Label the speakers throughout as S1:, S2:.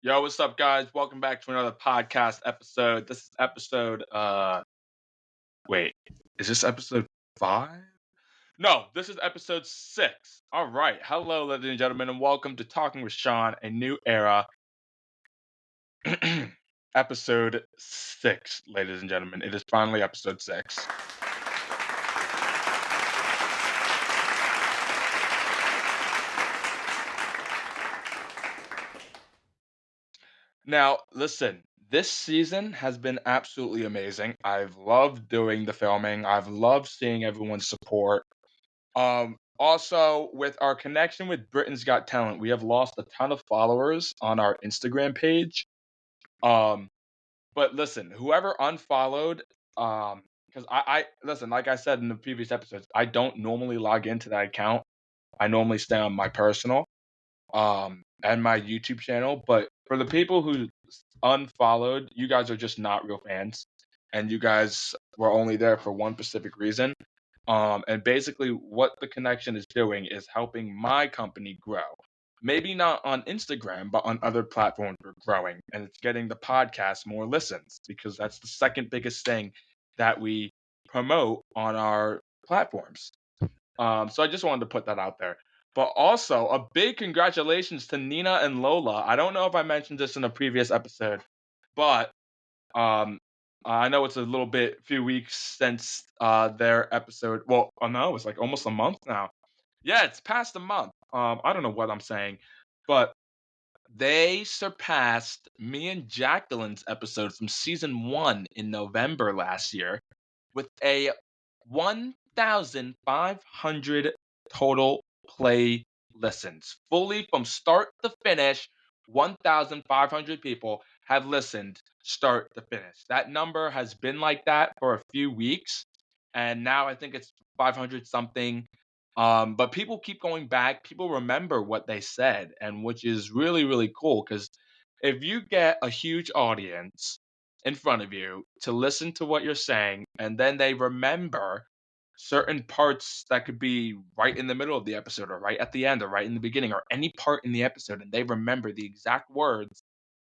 S1: Yo, what's up, guys? Welcome back to another podcast episode. This is episode, wait, is this episode 5? No, this is episode 6. All right. Hello, ladies and gentlemen, and welcome to Talking with Shawn, a new era. Episode 6, ladies and gentlemen. It is finally episode 6. Now, listen, this season has been absolutely amazing. I've loved doing the filming. I've loved seeing everyone's support. Also, with our connection with Britain's Got Talent, we have lost a ton of followers on our Instagram page. Um, but listen, whoever unfollowed, because I listen, like I said in the previous episodes, I don't normally log into that account. I normally stay on my personal, and my YouTube channel. But for the people who unfollowed, you guys are just not real fans, and you guys were only there for one specific reason. And basically, what the connection is doing is helping my company grow. Maybe not on Instagram, but on other platforms we're growing. And it's getting the podcast more listens because that's the second biggest thing that we promote on our platforms. So I just wanted to put that out there. But also, a big congratulations to Nina and Lola. I don't know if I mentioned this in a previous episode, but um, I know it's a little bit, few weeks since their episode. Well, oh no, it's like almost a month now. Yeah, it's past a month. I don't know what I'm saying, but they surpassed me and Jacqueline's episode from season 1 in November last year with a 1,500 total play listens. Fully from start to finish, 1,500 people have listened start to finish. That number has been like that for a few weeks, and now I think it's 500 something. But people keep going back. People remember what they said, and which is really, really cool because if you get a huge audience in front of you to listen to what you're saying, and then they remember certain parts that could be right in the middle of the episode, or right at the end, or right in the beginning, or any part in the episode, and they remember the exact words,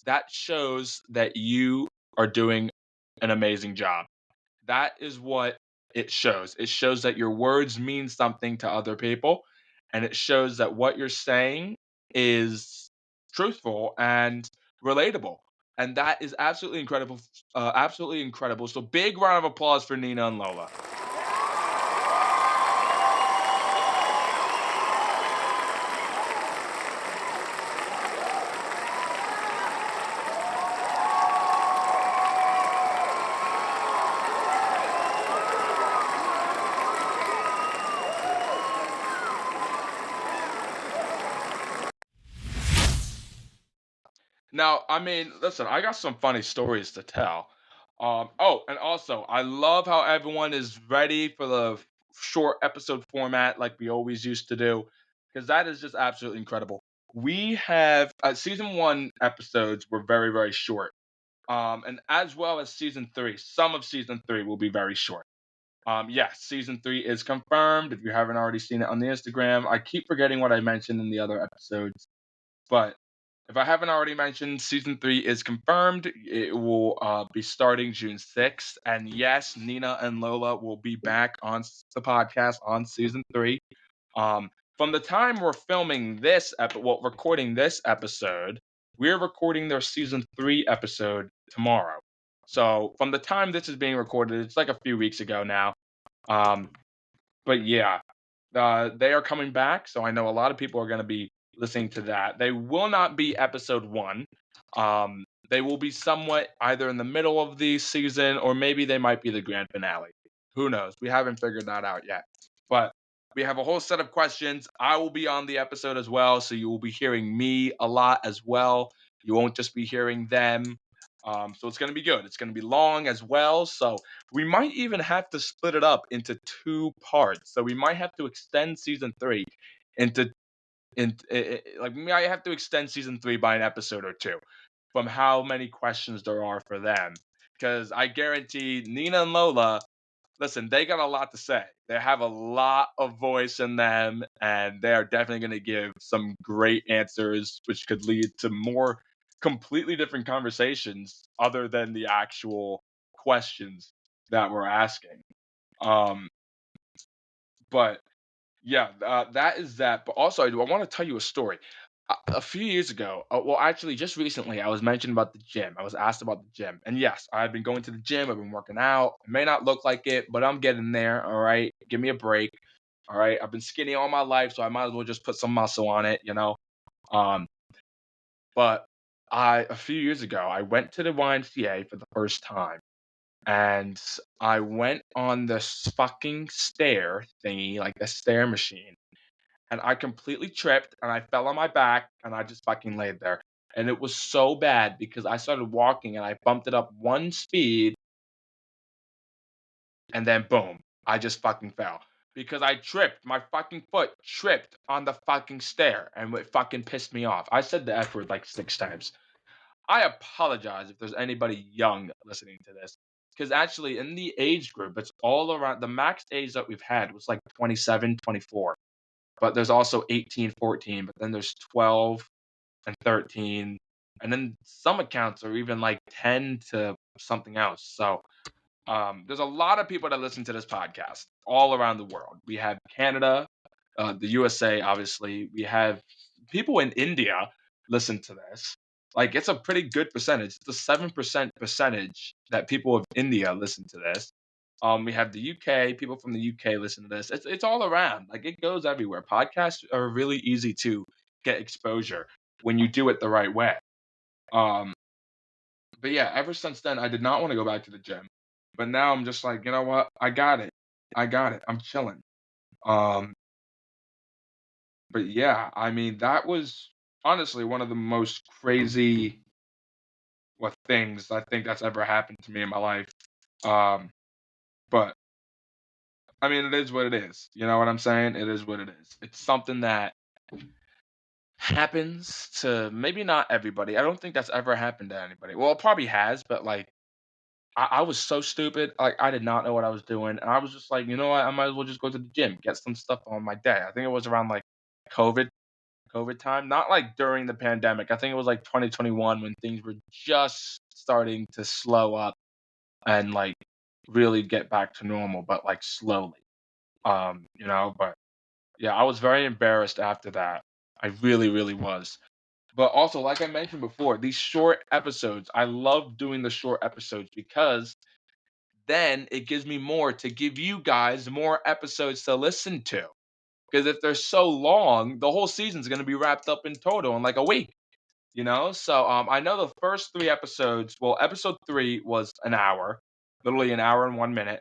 S1: that shows that you are doing an amazing job. That is what it shows. It shows that your words mean something to other people, and it shows that what you're saying is truthful and relatable. And that is absolutely incredible. Absolutely incredible. So, big round of applause for Nina and Lola. Now, I mean, listen, I got some funny stories to tell. Oh, and also, I love how everyone is ready for the short episode format like we always used to do, because that is just absolutely incredible. We have season 1 episodes were very, very short. And as well as season 3, some of season 3 will be very short. Yes, season 3 is confirmed. If you haven't already seen it on the Instagram, I keep forgetting what I mentioned in the other episodes. But if I haven't already mentioned, season 3 is confirmed. It will be starting June 6th. And yes, Nina and Lola will be back on the podcast on season 3. Um, from the time we're filming this, recording this episode, we're recording their season 3 episode tomorrow. So from the time this is being recorded, it's like a few weeks ago now. Um, but yeah, they are coming back. So I know a lot of people are going to be listening to that. They will not be episode 1. They will be somewhat either in the middle of the season, or maybe they might be the grand finale. Who knows? We haven't figured that out yet. But we have a whole set of questions. I will be on the episode as well, so you will be hearing me a lot as well. You won't just be hearing them. So it's going to be good. It's going to be long as well. So we might even have to split it up into 2 parts. So we might have to extend season 3 into like we might have to extend season 3 by an episode or 2 from how many questions there are for them. Because I guarantee Nina and Lola, listen, they got a lot to say. They have a lot of voice in them, and they are definitely going to give some great answers, which could lead to more completely different conversations other than the actual questions that we're asking. Um, but yeah, that is that. But also, I want to tell you a story. A few years ago, well, actually, just recently, I was mentioned about the gym. I was asked about the gym, and yes, I've been going to the gym. I've been working out. It may not look like it, but I'm getting there. All right, give me a break. All right, I've been skinny all my life, so I might as well just put some muscle on it. Um, but a few years ago, I went to the YMCA for the first time, and I went on this fucking stair thingy, like a stair machine, and I completely tripped and I fell on my back and I just fucking laid there. And it was so bad because I started walking and I bumped it up one speed and then boom, I just fucking fell. Because I tripped, my fucking foot tripped on the fucking stair and it fucking pissed me off. I said the F word like 6 times. I apologize if there's anybody young listening to this. Because actually, in the age group, it's all around the max age that we've had was like 27, 24. But there's also 18, 14, but then there's 12 and 13, and then some accounts are even like 10 to something else. So there's a lot of people that listen to this podcast all around the world. We have Canada, the USA, obviously. We have people in India listen to this. Like it's a pretty good percentage. It's a 7% percentage that people of India listen to this. We have the UK. People from the UK listen to this. It's all around. Like it goes everywhere. Podcasts are really easy to get exposure when you do it the right way. Um, but yeah, ever since then, I did not want to go back to the gym. But now I'm just like, you know what? I got it. I got it. I'm chilling. Um, but yeah, I mean, that was honestly one of the most crazy what things I think that's ever happened to me in my life. Um, but I mean, it is what it is. You know what I'm saying? It is what it is. It's something that happens to maybe not everybody. I don't think that's ever happened to anybody. Well, it probably has, but like I was so stupid. Like I did not know what I was doing, and I was just like, you know what? I might as well just go to the gym, get some stuff on my day. I think it was around like COVID, COVID time, not like during the pandemic. I think it was like 2021 when things were just starting to slow up and like really get back to normal, but like slowly. But yeah, I was very embarrassed after that. I really, really was. But also, like I mentioned before, these short episodes, I love doing the short episodes because then it gives me more to give you guys more episodes to listen to. Because if they're so long, the whole season's going to be wrapped up in total in like a week. So I know the first 3 episodes. Well, episode 3 was an hour, literally an hour and 1 minute.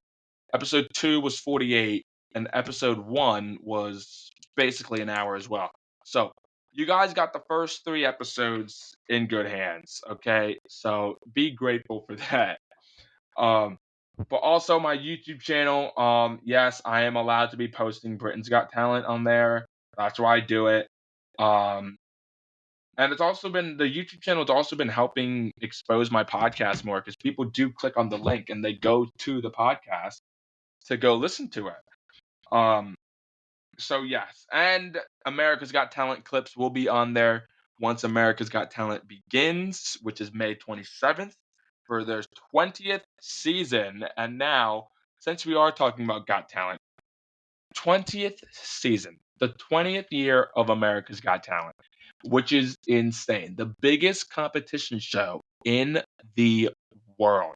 S1: Episode 2 was 48, and episode 1 was basically an hour as well. So you guys got the first 3 episodes in good hands. Okay, so be grateful for that. Um, but also my YouTube channel. Yes, I am allowed to be posting Britain's Got Talent on there. That's why I do it. Um, and it's also been the YouTube channel has also been helping expose my podcast more because people do click on the link and they go to the podcast to go listen to it. Um, so yes, and America's Got Talent clips will be on there once America's Got Talent begins, which is May 27th for their 20th season. And now, since we are talking about Got Talent, 20th season, the 20th year of America's Got Talent, which is insane. The biggest competition show in the world.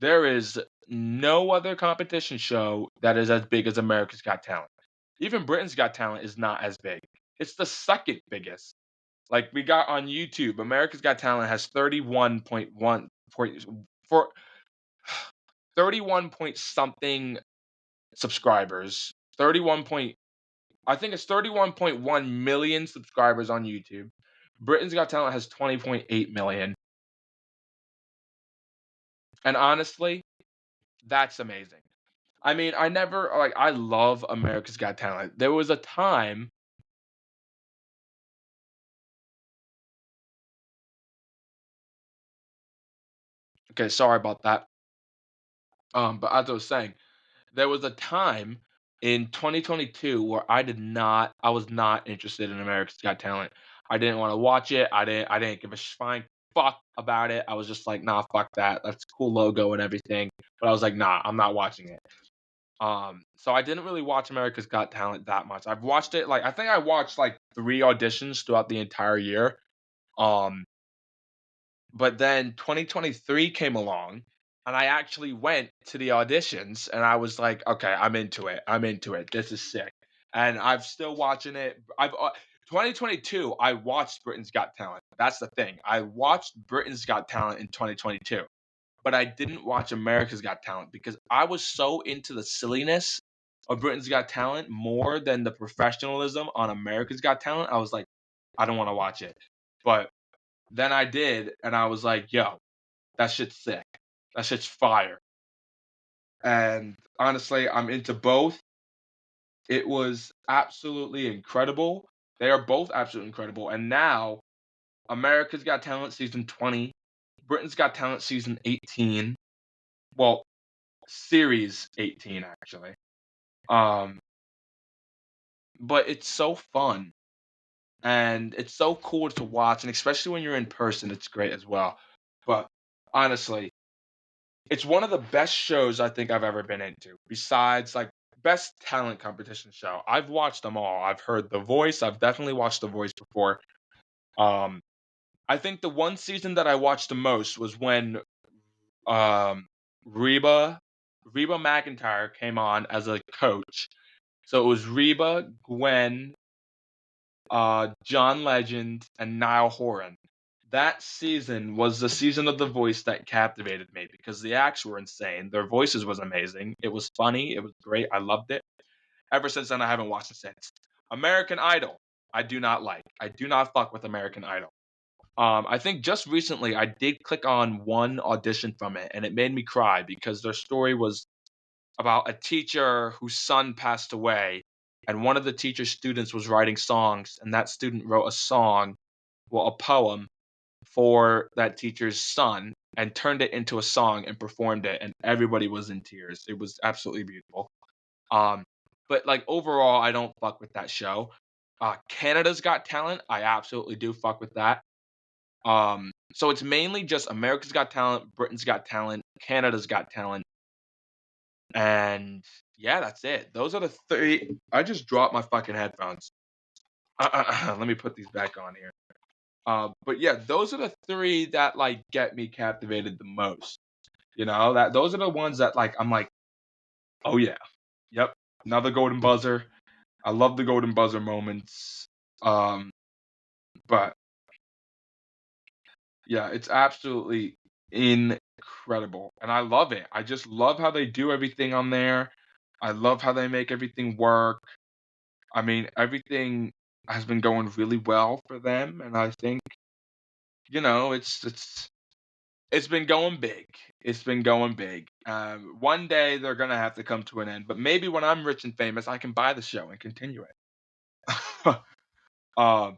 S1: There is no other competition show that is as big as America's Got Talent. Even Britain's Got Talent is not as big. It's the second biggest. Like we got on YouTube, America's Got Talent has 31.1 for 31 point something subscribers. 31 point I think it's 31.1 million subscribers on YouTube. Britain's Got Talent has 20.8 million. And honestly, that's amazing. I mean, I love America's Got Talent. There was a time. Okay, sorry about that. But as I was saying, there was a time in 2022 where I was not interested in America's Got Talent. I didn't want to watch it. I didn't give a fine fuck about it. I was just like, "Nah, fuck that. That's a cool logo and everything." But I was like, "Nah, I'm not watching it." So I didn't really watch America's Got Talent that much. I've watched it like I think I watched like 3 auditions throughout the entire year. Um, but then 2023 came along, and I actually went to the auditions, and I was like, "Okay, I'm into it. I'm into it. This is sick." And I'm still watching it. 2022, I watched Britain's Got Talent. That's the thing. I watched Britain's Got Talent in 2022, but I didn't watch America's Got Talent because I was so into the silliness of Britain's Got Talent more than the professionalism on America's Got Talent. I was like, I don't want to watch it. But then I did, and I was like, yo, that shit's sick. That shit's fire. And honestly, I'm into both. It was absolutely incredible. They are both absolutely incredible. And now, America's Got Talent season 20, Britain's Got Talent season 18. Well, series 18 actually. Um, but it's so fun and it's so cool to watch, and especially when you're in person, it's great as well. But honestly, it's one of the best shows I think I've ever been into. Besides, like best talent competition show, I've watched them all. I've heard The Voice. I've definitely watched The Voice before. Um, I think the one season that I watched the most was when um Reba Reba McEntire came on as a coach. So it was Reba, Gwen, John Legend, and Niall Horan. That season was the season of The Voice that captivated me because the acts were insane. Their voices was amazing. It was funny. It was great. I loved it. Ever since then, I haven't watched it since. American Idol, I do not like. I do not fuck with American Idol. I think just recently I did click on one audition from it, and it made me cry because their story was about a teacher whose son passed away, and one of the teacher's students was writing songs, and that student wrote a song, well, a poem for that teacher's son and turned it into a song and performed it, and everybody was in tears. It was absolutely beautiful. Um, but like overall, I don't fuck with that show. Canada's Got Talent, I absolutely do fuck with that. So it's mainly just America's Got Talent, Britain's Got Talent, Canada's Got Talent, and yeah, that's it. Those are the three. I just dropped my fucking headphones. Let me put these back on here. But yeah, those are the three that like get me captivated the most. You know that those are the ones that like I'm like, oh yeah, yep, another golden buzzer. I love the golden buzzer moments. Um, but yeah, it's absolutely incredible, and I love it. I just love how they do everything on there. I love how they make everything work. I mean, everything has been going really well for them, and I think it's been going big. It's been going big. One day they're gonna have to come to an end, but maybe when I'm rich and famous, I can buy the show and continue it. um,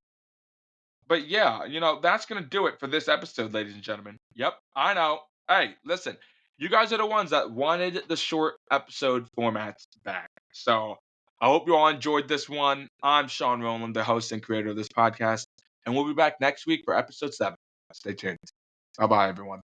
S1: but yeah, that's gonna do it for this episode, ladies and gentlemen. Yep, I know. Hey, listen, you guys are the ones that wanted the short episode formats back. So I hope you all enjoyed this one. I'm Sean Rowland, the host and creator of this podcast, and we'll be back next week for episode 7. Stay tuned. Bye bye, everyone.